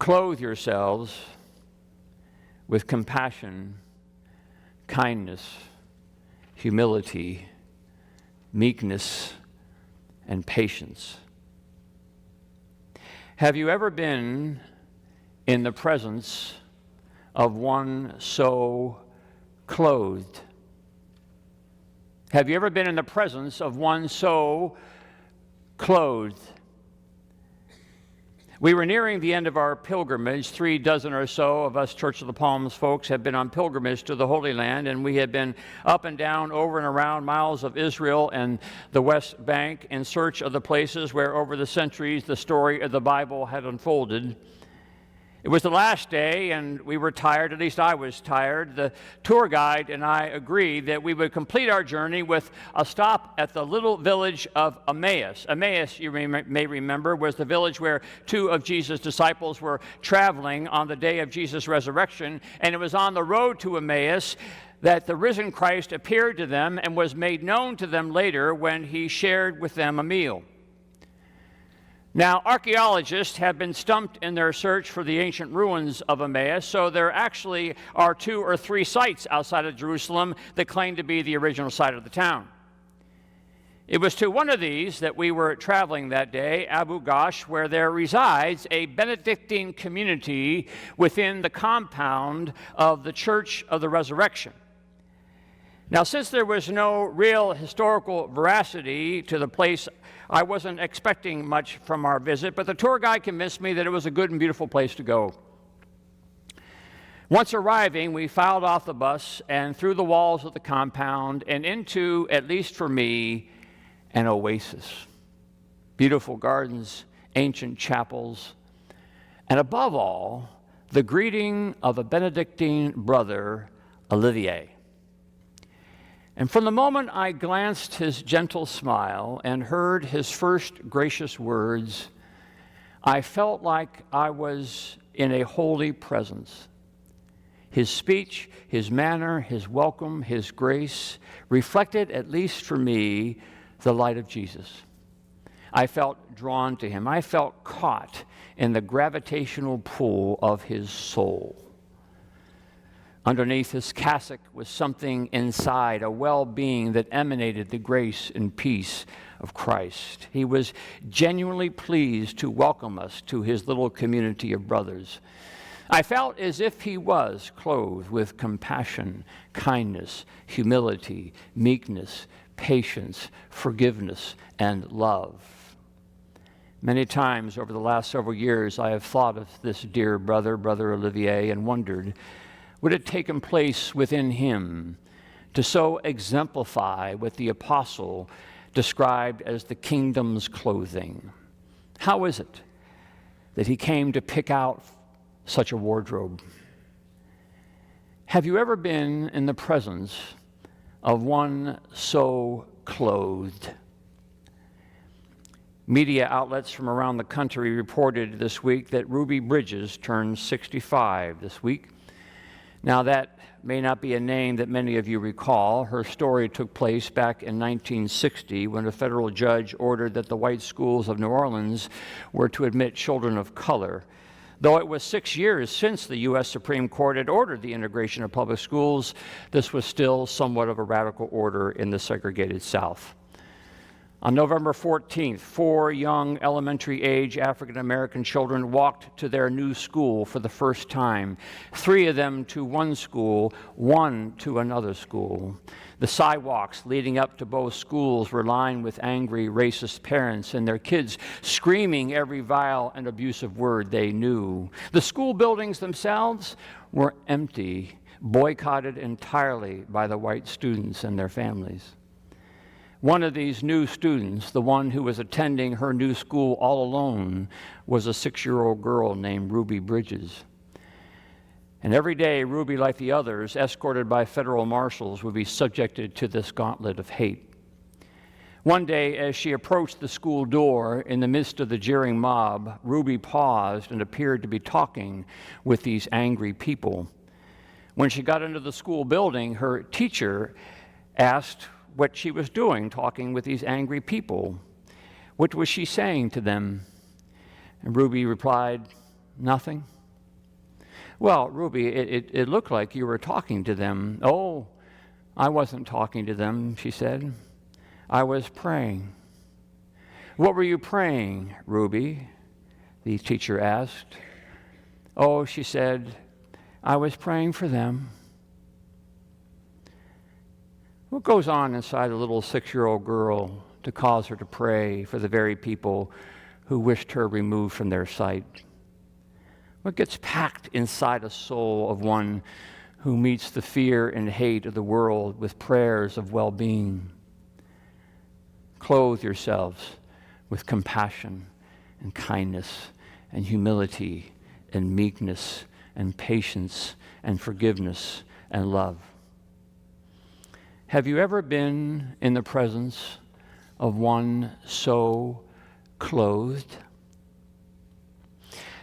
Clothe yourselves with compassion, kindness, humility, meekness, and patience. Have you ever been in the presence of one so clothed? Have you ever been in the presence of one so clothed? We were nearing the end of our pilgrimage. 36 or so of us Church of the Palms folks have been on pilgrimage to the Holy Land, and we had been up and down, over and around miles of Israel and the West Bank in search of the places where over the centuries the story of the Bible had unfolded. It was the last day, and we were tired, at least I was tired. The tour guide and I agreed that we would complete our journey with a stop at the little village of Emmaus. Emmaus, you may remember, was the village where two of Jesus' disciples were traveling on the day of Jesus' resurrection, and it was on the road to Emmaus that the risen Christ appeared to them and was made known to them later when he shared with them a meal. Now, archaeologists have been stumped in their search for the ancient ruins of Emmaus, so there actually are 2 or 3 sites outside of Jerusalem that claim to be the original site of the town. It was to one of these that we were traveling that day, Abu Ghosh, where there resides a Benedictine community within the compound of the Church of the Resurrection. Now, since there was no real historical veracity to the place, I wasn't expecting much from our visit, but the tour guide convinced me that it was a good and beautiful place to go. Once arriving, we filed off the bus and through the walls of the compound and into, at least for me, an oasis. Beautiful gardens, ancient chapels, and above all, the greeting of a Benedictine brother, Olivier. And from the moment I glanced his gentle smile and heard his first gracious words, I felt like I was in a holy presence. His speech, his manner, his welcome, his grace reflected, at least for me, the light of Jesus. I felt drawn to him. I felt caught in the gravitational pull of his soul. Underneath his cassock was something inside, a well-being that emanated the grace and peace of Christ. He was genuinely pleased to welcome us to his little community of brothers. I felt as if he was clothed with compassion, kindness, humility, meekness, patience, forgiveness, and love. Many times over the last several years, I have thought of this dear brother, Brother Olivier, and wondered, would it taken place within him to so exemplify what the apostle described as the kingdom's clothing? How is it that he came to pick out such a wardrobe? Have you ever been in the presence of one so clothed? Media outlets from around the country reported this week that Ruby Bridges turned 65 this week. Now, that may not be a name that many of you recall. Her story took place back in 1960 when a federal judge ordered that the white schools of New Orleans were to admit children of color. Though it was 6 years since the U.S. Supreme Court had ordered the integration of public schools, this was still somewhat of a radical order in the segregated South. On November 14th, 4 young elementary-age African-American children walked to their new school for the first time. 3 of them to one school, 1 to another school. The sidewalks leading up to both schools were lined with angry, racist parents and their kids screaming every vile and abusive word they knew. The school buildings themselves were empty, boycotted entirely by the white students and their families. One of these new students, the one who was attending her new school all alone, was a 6-year-old girl named Ruby Bridges. And every day, Ruby, like the others, escorted by federal marshals, would be subjected to this gauntlet of hate. One day, as she approached the school door in the midst of the jeering mob, Ruby paused and appeared to be talking with these angry people. When she got into the school building, her teacher asked what she was doing, talking with these angry people. What was she saying to them? And Ruby replied, Nothing? Well, Ruby, it looked like you were talking to them. Oh, I wasn't talking to them, she said. I was praying. What were you praying, Ruby? The teacher asked. Oh, she said, I was praying for them. What goes on inside a little 6-year-old girl to cause her to pray for the very people who wished her removed from their sight? What gets packed inside a soul of one who meets the fear and hate of the world with prayers of well-being? Clothe yourselves with compassion and kindness and humility and meekness and patience and forgiveness and love. Have you ever been in the presence of one so clothed?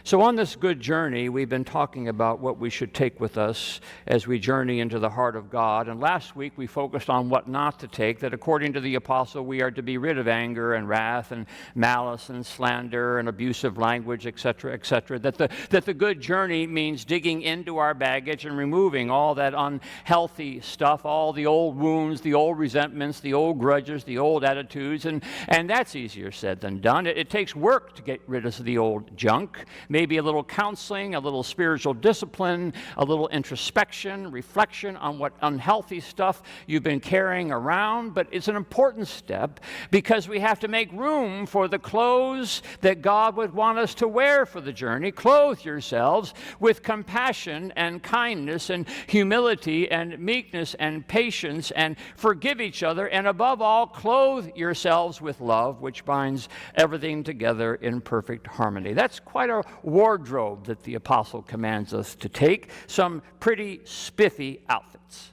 So on this good journey, we've been talking about what we should take with us as we journey into the heart of God. And last week we focused on what not to take, that according to the apostle, we are to be rid of anger and wrath and malice and slander and abusive language, etc., etc. That the good journey means digging into our baggage and removing all that unhealthy stuff, all the old wounds, the old resentments, the old grudges, the old attitudes. And that's easier said than done. It takes work to get rid of the old junk. Maybe a little counseling, a little spiritual discipline, a little introspection, reflection on what unhealthy stuff you've been carrying around. But it's an important step because we have to make room for the clothes that God would want us to wear for the journey. Clothe yourselves with compassion and kindness and humility and meekness and patience and forgive each other. And above all, clothe yourselves with love, which binds everything together in perfect harmony. That's quite a wardrobe that the apostle commands us to take, some pretty spiffy outfits.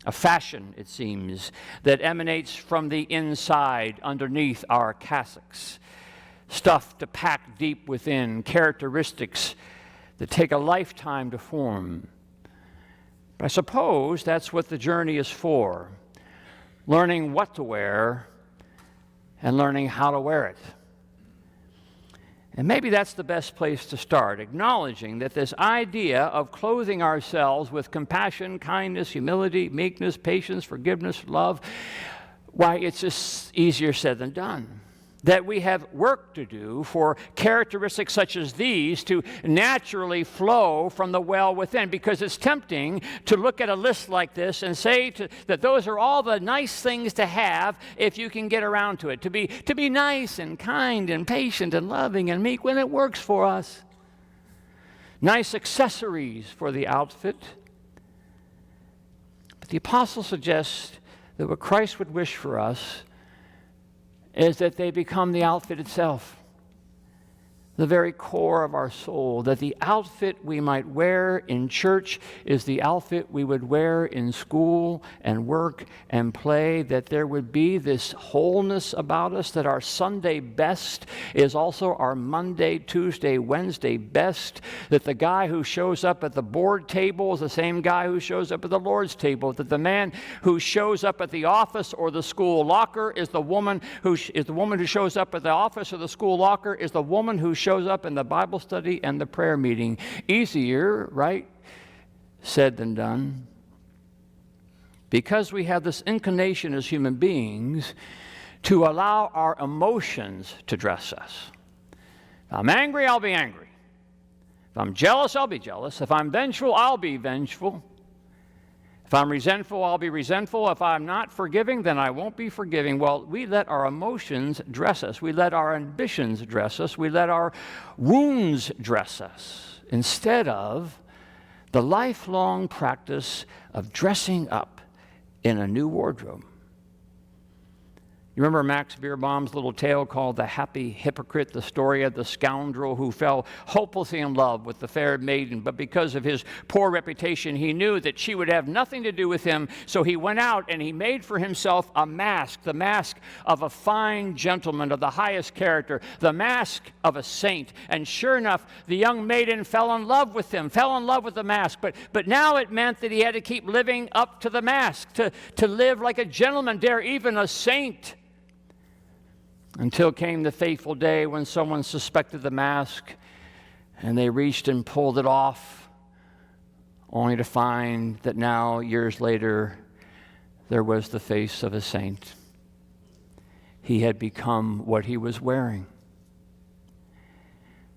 A fashion, it seems, that emanates from the inside underneath our cassocks. Stuff to pack deep within, characteristics that take a lifetime to form. But I suppose that's what the journey is for, learning what to wear and learning how to wear it. And maybe that's the best place to start, acknowledging that this idea of clothing ourselves with compassion, kindness, humility, meekness, patience, forgiveness, love, why, it's just easier said than done. That we have work to do for characteristics such as these to naturally flow from the well within, because it's tempting to look at a list like this and say that those are all the nice things to have if you can get around to it, to be nice and kind and patient and loving and meek when it works for us. Nice accessories for the outfit. But the apostle suggests that what Christ would wish for us is that they become the outfit itself, the very core of our soul, that the outfit we might wear in church is the outfit we would wear in school and work and play, that there would be this wholeness about us, that our Sunday best is also our Monday, Tuesday, Wednesday best, that the guy who shows up at the board table is the same guy who shows up at the Lord's table, that the man who shows up at the office or the school locker is the woman who shows up at the office or the school locker is the woman who shows up in the Bible study and the prayer meeting. Easier, right, said than done. Because we have this inclination as human beings to allow our emotions to dress us. If I'm angry, I'll be angry. If I'm jealous, I'll be jealous. If I'm vengeful, I'll be vengeful. If I'm resentful, I'll be resentful. If I'm not forgiving, then I won't be forgiving. Well, we let our emotions dress us. We let our ambitions dress us. We let our wounds dress us instead of the lifelong practice of dressing up in a new wardrobe. You remember Max Beerbohm's little tale called The Happy Hypocrite, the story of the scoundrel who fell hopelessly in love with the fair maiden, but because of his poor reputation, he knew that she would have nothing to do with him, so he went out and he made for himself a mask, the mask of a fine gentleman of the highest character, the mask of a saint. And sure enough, the young maiden fell in love with him, fell in love with the mask, but now it meant that he had to keep living up to the mask, to live like a gentleman, dare even a saint. Until came the fateful day when someone suspected the mask And they reached and pulled it off, only to find that now, years later, there was the face of a saint. He had become what he was wearing.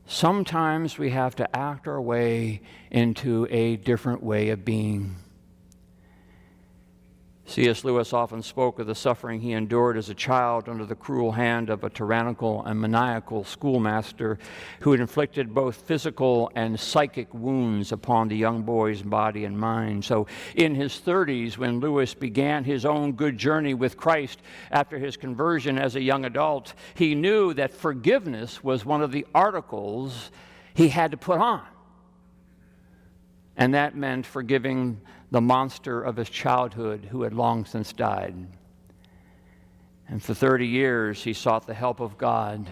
Sometimes we have to act our way into a different way of being. C.S. Lewis often spoke of the suffering he endured as a child under the cruel hand of a tyrannical and maniacal schoolmaster who had inflicted both physical and psychic wounds upon the young boy's body and mind. So in his 30s, when Lewis began his own good journey with Christ after his conversion as a young adult, he knew that forgiveness was one of the articles he had to put on. And that meant forgiving the monster of his childhood who had long since died. And for 30 years, he sought the help of God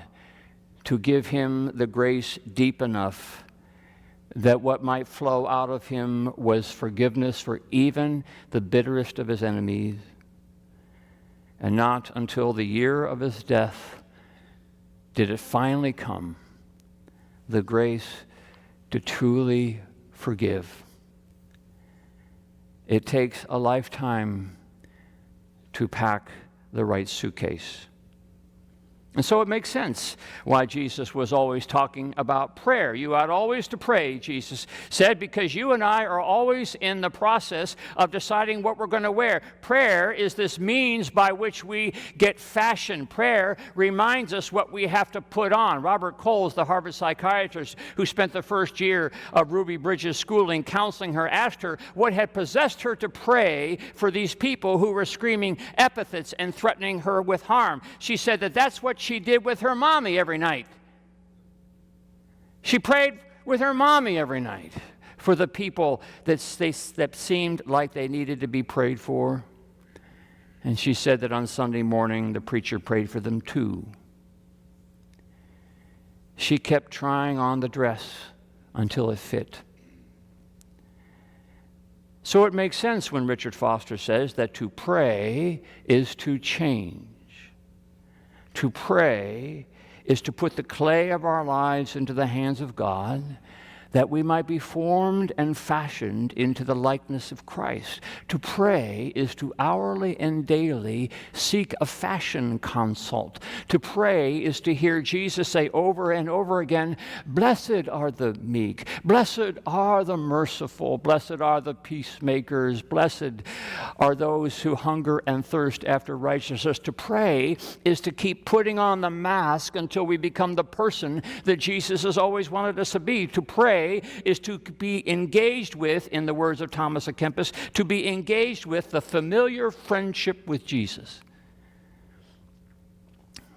to give him the grace deep enough that what might flow out of him was forgiveness for even the bitterest of his enemies. And not until the year of his death did it finally come, the grace to truly forgive. It takes a lifetime to pack the right suitcase. And so it makes sense why Jesus was always talking about prayer. You ought always to pray, Jesus said, because you and I are always in the process of deciding what we're going to wear. Prayer is this means by which we get fashion. Prayer reminds us what we have to put on. Robert Coles, the Harvard psychiatrist who spent the first year of Ruby Bridges' schooling counseling her, asked her what had possessed her to pray for these people who were screaming epithets and threatening her with harm. She said that that's what she did with her mommy every night. She prayed with her mommy every night for the people that seemed like they needed to be prayed for. And she said that on Sunday morning, the preacher prayed for them too. She kept trying on the dress until it fit. So it makes sense when Richard Foster says that to pray is to change. To pray is to put the clay of our lives into the hands of God, that we might be formed and fashioned into the likeness of Christ. To pray is to hourly and daily seek a fashion consult. To pray is to hear Jesus say over and over again, "Blessed are the meek, blessed are the merciful, blessed are the peacemakers, blessed are those who hunger and thirst after righteousness." To pray is to keep putting on the mask until we become the person that Jesus has always wanted us to be. To pray is to be engaged with, in the words of Thomas à Kempis, to be engaged with the familiar friendship with Jesus.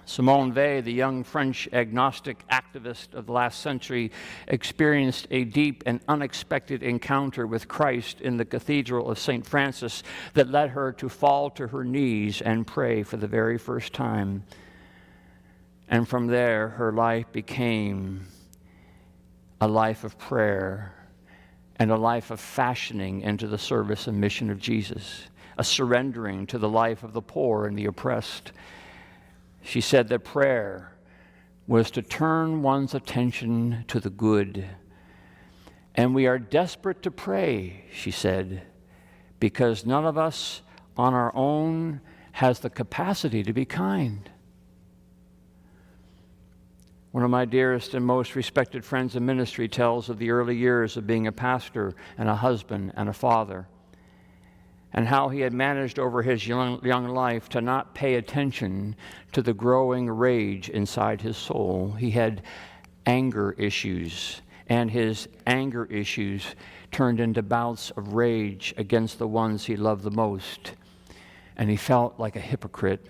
Simone Weil, the young French agnostic activist of the last century, experienced a deep and unexpected encounter with Christ in the Cathedral of St. Francis that led her to fall to her knees and pray for the very first time. And from there, her life became a life of prayer and a life of fashioning into the service and mission of Jesus, a surrendering to the life of the poor and the oppressed. She said that prayer was to turn one's attention to the good. And we are desperate to pray, she said, because none of us on our own has the capacity to be kind. One of my dearest and most respected friends in ministry tells of the early years of being a pastor and a husband and a father, and how he had managed over his young life to not pay attention to the growing rage inside his soul. He had anger issues, and his anger issues turned into bouts of rage against the ones he loved the most. And he felt like a hypocrite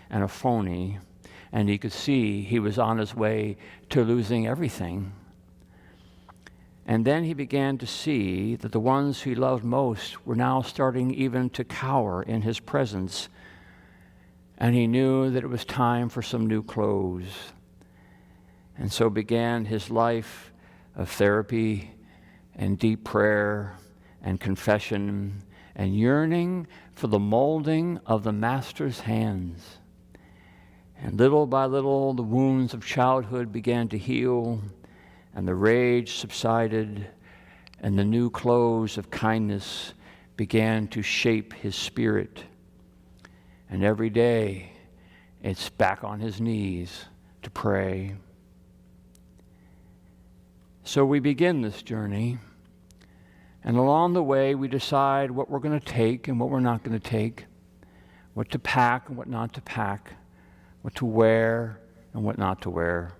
and a phony, and he could see he was on his way to losing everything. And then he began to see that the ones he loved most were now starting even to cower in his presence. And he knew that it was time for some new clothes. And so began his life of therapy and deep prayer and confession and yearning for the molding of the Master's hands. And little by little, the wounds of childhood began to heal, and the rage subsided, and the new clothes of kindness began to shape his spirit. And every day, it's back on his knees to pray. So we begin this journey, and along the way, we decide what we're going to take and what we're not going to take, what to pack and what not to pack, what to wear and what not to wear.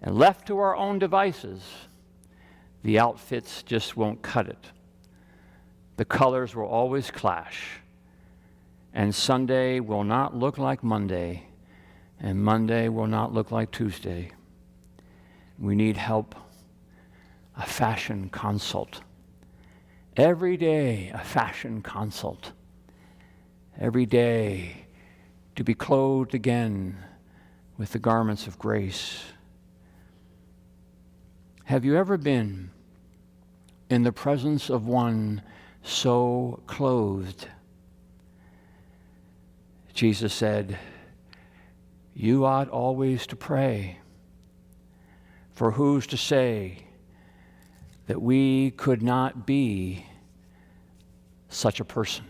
And left to our own devices, the outfits just won't cut it. The colors will always clash. And Sunday will not look like Monday, and Monday will not look like Tuesday. We need help, a fashion consult. Every day, a fashion consult. Every day, to be clothed again with the garments of grace. Have you ever been in the presence of one so clothed? Jesus said, "You ought always to pray, for who's to say that we could not be such a person?"